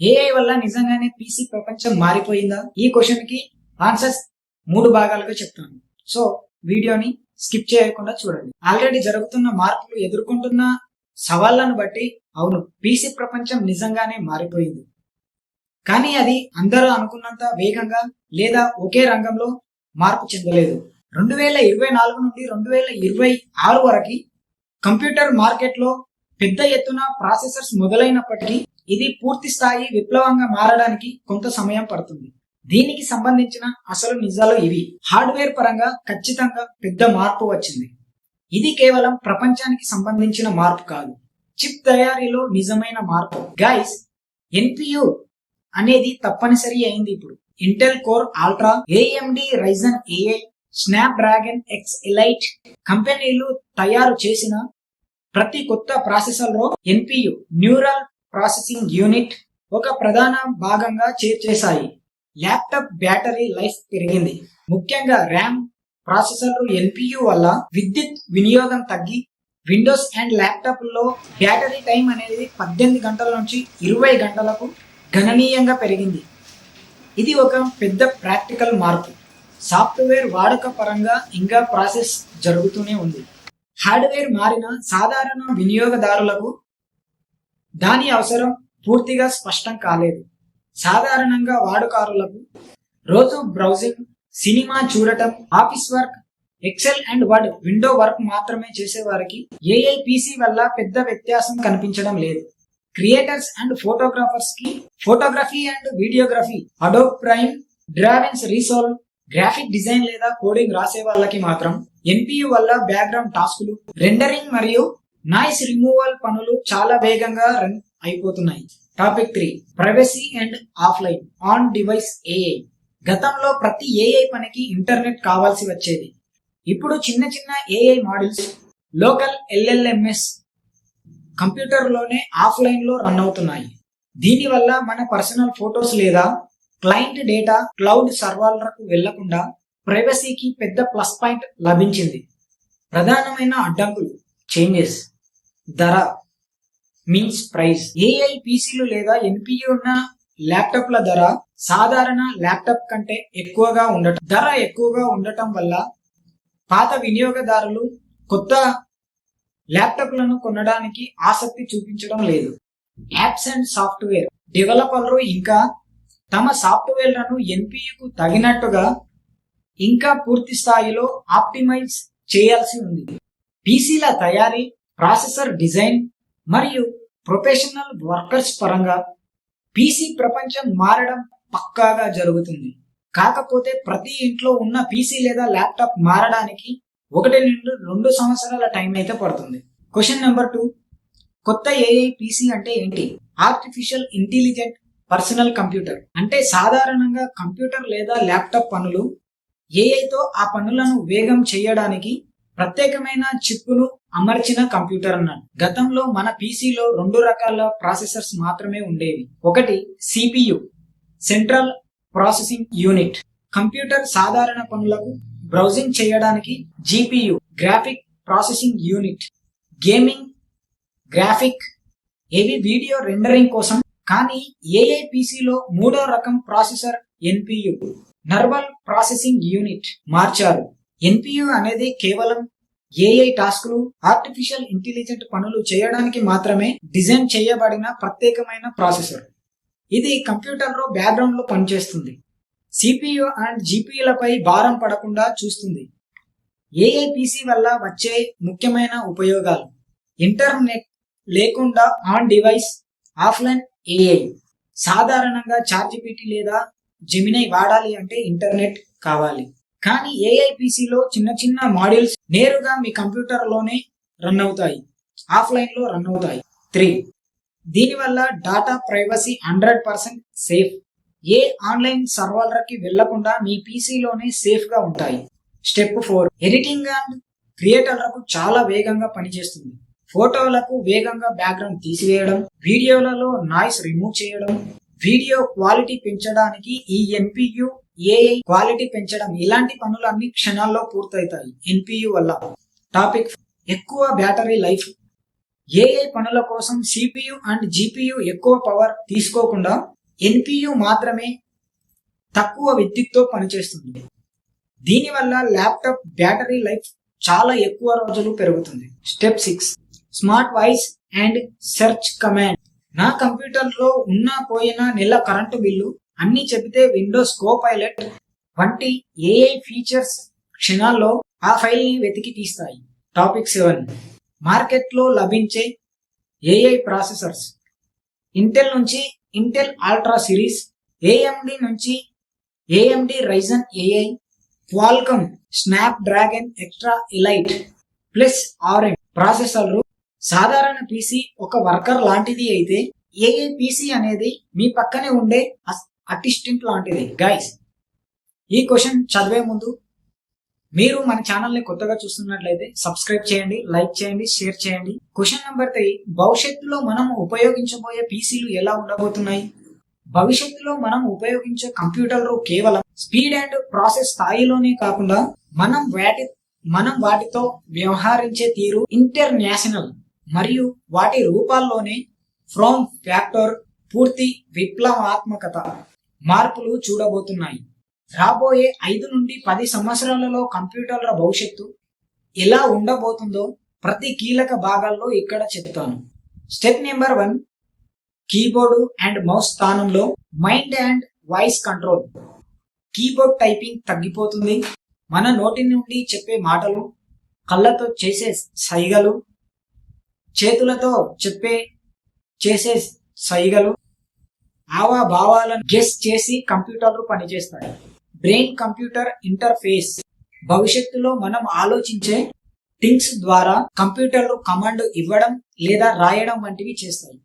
AI వల్ల నిజంగానే PC ప్రపంచం మారిపోయిందా? ఈ క్వశ్చన్ కి ఆన్సర్స్ 3 భాగాలుగా చెప్తాను. సో వీడియోని స్కిప్ చేయకుండా చూడండి. ఆల్రెడీ జరుగుతున్న మార్పులు, ఎదుర్కొంటున్న సవాళ్లను బట్టి అవును, పీసీ ప్రపంచం నిజంగానే మారిపోయింది. కానీ అది అందరూ అనుకున్నంత వేగంగా లేదా ఒకే రంగంలో మార్పు చెందలేదు. 2024 నుండి 2026 వరకు కంప్యూటర్ మార్కెట్లో పెద్ద ఎత్తున ప్రాసెసర్స్ మొదలైనప్పటికీ ఇది పూర్తి స్థాయి విప్లవంగా మారడానికి కొంత సమయం పడుతుంది. దీనికి సంబంధించిన అసలు నిజాలు ఇవి. హార్డ్వేర్ పరంగా ఖచ్చితంగా పెద్ద మార్పు వచ్చింది. ఇది కేవలం ప్రపంచానికి సంబంధించిన మార్పు కాదు, చిప్ తయారీలో నిజమైన మార్పు. గైస్, ఎన్పియు అనేది తప్పనిసరి అయింది ఇప్పుడు. Intel core ultra, AMD Ryzen AI, Snapdragon X elite కంపెనీలు తయారు చేసిన ప్రతి కొత్త ప్రాసెసర్లో ఎన్పియు, న్యూరల్ ప్రాసెసింగ్ యూనిట్, ఒక ప్రధాన భాగంగా చేర్చేశాయి. ల్యాప్టాప్ బ్యాటరీ లైఫ్ పెరిగింది. ముఖ్యంగా ర్యామ్ ప్రాసెసర్లు ఎన్పియు వల్ల విద్యుత్ వినియోగం తగ్గి విండోస్ అండ్ ల్యాప్టాప్లో బ్యాటరీ టైం అనేది 18 గంటల నుంచి 20 గంటలకు గణనీయంగా పెరిగింది. ఇది ఒక పెద్ద ప్రాక్టికల్ మార్పు. సాఫ్ట్వేర్ వాడక పరంగా ఇంకా ప్రాసెస్ జరుగుతూనే ఉంది. హార్డ్వేర్ మారిన సాధారణ వినియోగదారులకు దాని అవసరం పూర్తిగా స్పష్టం కాలేదు. సాధారణంగా వాడుకారులకు రోజు బ్రౌజింగ్, సినిమా చూడటం, office work, excel and word, window work మాత్రమే చేసేవారికి ఏఐ పీసీ వల్ల పెద్ద వ్యత్యాసం కనిపించడం లేదు. క్రియేటర్స్ అండ్ ఫోటోగ్రాఫర్స్ కి photography and videography, Adobe prime, డ్రావెన్స్ రీసోల్వ్, గ్రాఫిక్ డిజైన్ లేదా కోడింగ్ రాసే వాళ్ళకి మాత్రం ఎన్పియు వల్ల బ్యాక్గ్రౌండ్ టాస్కులు, రెండరింగ్ మరియు నాయిస్ రిమూవల్ పనులు చాలా వేగంగా రన్ అయిపోతున్నాయి. Topic 3, privacy and offline on device AI. గతంలో ప్రతి ఏఐ పనికి ఇంటర్నెట్ కావాల్సి వచ్చేది. ఇప్పుడు చిన్న చిన్న ఏఐ మోడల్స్ లోకల్ LLMS కంప్యూటర్లోనే ఆఫ్లైన్ లో రన్ అవుతున్నాయి. దీనివల్ల మన పర్సనల్ ఫోటోస్ లేదా క్లయింట్ డేటా క్లౌడ్ సర్వర్లకు వెళ్లకుండా ప్రైవసీకి పెద్ద ప్లస్ పాయింట్ లభించింది. ప్రధానమైన అడ్డంకులు, చేంజెస్. ధర మీన్స్ ప్రైస్. ఏఐ పీసీలు లేదా ఎన్పియు ఉన్న ల్యాప్టాప్ల ధర సాధారణ ల్యాప్టాప్ కంటే ఎక్కువగా ఉండటం వల్ల పాత వినియోగదారులు కొత్త ల్యాప్టాప్లను కొనడానికి ఆసక్తి చూపించడం లేదు. యాప్స్ అండ్ సాఫ్ట్వేర్ డెవలపర్లు ఇంకా తమ సాఫ్ట్వేర్లను ఎన్పియుకు తగినట్టుగా ఇంకా పూర్తి స్థాయిలో ఆప్టిమైజ్ చేయాల్సి ఉంది. పీసీల తయారీ, ప్రాసెసర్ డిజైన్ మరియు ప్రొఫెషనల్ వర్కర్స్ పరంగా పీసీ ప్రపంచం మారడం పక్కాగా జరుగుతుంది. కాకపోతే ప్రతి ఇంట్లో ఉన్న పీసీ లేదా ల్యాప్టాప్ మారడానికి 1 నుండి 2 సంవత్సరాల టైం అయితే పడుతుంది. క్వశ్చన్ నెంబర్ 2, కొత్త ఏఐ పీసీ అంటే ఏంటి? ఆర్టిఫిషియల్ ఇంటెలిజెంట్ పర్సనల్ కంప్యూటర్ అంటే సాధారణంగా కంప్యూటర్ లేదా ల్యాప్టాప్ పనులు ఏఐతో ఆ పనులను వేగం చేయడానికి ప్రత్యేకమైన చిప్పును అమర్చిన కంప్యూటర్ అన్నాడు. గతంలో మన పీసీలో 2 రకాల ప్రాసెసర్స్ మాత్రమే ఉండేవి. ఒకటి CPU, central processing unit, computer సాధారణ పనులకు బ్రౌజింగ్ చేయడానికి. GPU, graphic processing unit, gaming, graphic, ఏవి వీడియో రెండరింగ్ కోసం. కానీ ఏఐ పీసీలో 3వ రకం processor NPU, Narwal processing unit మార్చారు. ఎన్పియు అనేది కేవలం ఏఐ టాస్కులు, ఆర్టిఫిషియల్ ఇంటెలిజెంట్ పనులు చేయడానికి మాత్రమే డిజైన్ చేయబడిన ప్రత్యేకమైన ప్రాసెసర్. ఇది కంప్యూటర్లో బ్యాక్గ్రౌండ్ లో పనిచేస్తుంది. సిపియు అండ్ జిపియులపై భారం పడకుండా చూస్తుంది. ఏఐ పీసీ వల్ల వచ్చే ముఖ్యమైన ఉపయోగాలు: ఇంటర్నెట్ లేకుండా ఆన్ డివైస్, ఆఫ్లైన్ ఏఐ. సాధారణంగా చాట్‌జిపిటి లేదా జెమినై వాడాలి అంటే ఇంటర్నెట్ కావాలి. కానీ ఏఐ పీసీలో చిన్న చిన్న మాడ్యూల్స్ నేరుగా మీ కంప్యూటర్లోనే రన్ అవుతాయి, ఆఫ్లైన్ లో రన్ అవుతాయి. 3, దీనివల్ల డాటా ప్రైవసీ 100% సేఫ్. ఏ ఆన్లైన్ సర్వర్లకి వెళ్లకుండా మీ పీసీలోనే సేఫ్ గా ఉంటాయి. స్టెప్ 4, ఎడిటింగ్ అండ్ క్రియేటర్లకు చాలా వేగంగా పనిచేస్తుంది. ఫోటోలకు వేగంగా బ్యాక్గ్రౌండ్ తీసివేయడం, వీడియోలలో నాయిస్ రిమూవ్ చేయడం, వీడియో క్వాలిటీ పెంచడానికి ఈ ఎన్పియు, ఏఐ క్వాలిటీ పెంచడం, ఇలాంటి పనులన్నీ క్షణాల్లో పూర్తవుతాయి ఎన్పియు వల్ల. టాపిక్ 4, ఎక్కువ బ్యాటరీ లైఫ్. ఏఐ పనుల కోసం సిపియు అండ్ జిపియు ఎక్కువ పవర్ తీసుకోకుండా ఎన్పియు మాత్రమే తక్కువ విద్యుత్తో పనిచేస్తుంది. దీనివల్ల ల్యాప్టాప్ బ్యాటరీ లైఫ్ చాలా ఎక్కువ రోజులు పెరుగుతుంది. Step 6 smart voice and search command. నా కంప్యూటర్లో ఉన్న పోయిన నెల కరెంటు బిల్లు అన్ని చెబితే విండోస్ కోపైలట్ వంటి ఏఐ ఫీచర్స్ క్షణాల్లో ఆ ఫైల్ ని వెతికి తీస్తాయి. టాపిక్ 7 మార్కెట్లో లభించే ఏఐ ప్రాసెసర్స్. ఇంటెల్ నుంచి ఇంటెల్ ఆల్ట్రా సిరీస్, ఏఎండి నుంచి AMD Ryzen AI, Qualcomm snap dragon extra elite plus RM ప్రాసెసర్లు. సాధారణ పీసీ ఒక వర్కర్ లాంటిది అయితే ఏఐ పీసీ అనేది మీ పక్కనే ఉండే అసిస్టెంట్ లాంటిది. గైస్, ఈ క్వశ్చన్ చదివే ముందు మీరు మన ఛానల్ ని కొత్తగా చూస్తున్నట్లయితే సబ్స్క్రైబ్ చేయండి, లైక్ చేయండి, షేర్ చేయండి. క్వశ్చన్ నెంబర్ 3 భవిష్యత్తులో మనం ఉపయోగించబోయే పీసీలు ఎలా ఉండబోతున్నాయి? భవిష్యత్తులో మనం ఉపయోగించే కంప్యూటర్లు కేవలం స్పీడ్ అండ్ ప్రాసెస్ స్థాయిలోనే కాకుండా మనం వాటితో వ్యవహరించే తీరు, ఇంటర్నేషనల్ మరియు వాటి రూపాల్లోనే ఫార్మ్ ఫ్యాక్టర్ పూర్తి విప్లవాత్మకత మార్పులు చూడబోతున్నాయి. రాబోయే 5 నుండి 10 సంవత్సరాలలో కంప్యూటర్ల భవిష్యత్తు ఎలా ఉండబోతుందో ప్రతి కీలక భాగాల్లో ఇక్కడ చెప్తాను. Step number 1 keyboard and mouse స్థానంలో mind and voice control. Keyboard typing తగ్గిపోతుంది. మన నోటి నుండి చెప్పే మాటలు, కళ్ళతో చేసే సైగలు, చేతులతో చేసే సైగలు, భావాలను గెస్ చేసి కంప్యూటర్లు పనిచేస్తాయి. Brain computer interface. భవిష్యత్తులో మనం ఆలోచించే థింగ్స్ ద్వారా కంప్యూటర్లు కమాండ్ ఇవ్వడం లేదా రాయడం వంటివి చేస్తాయి.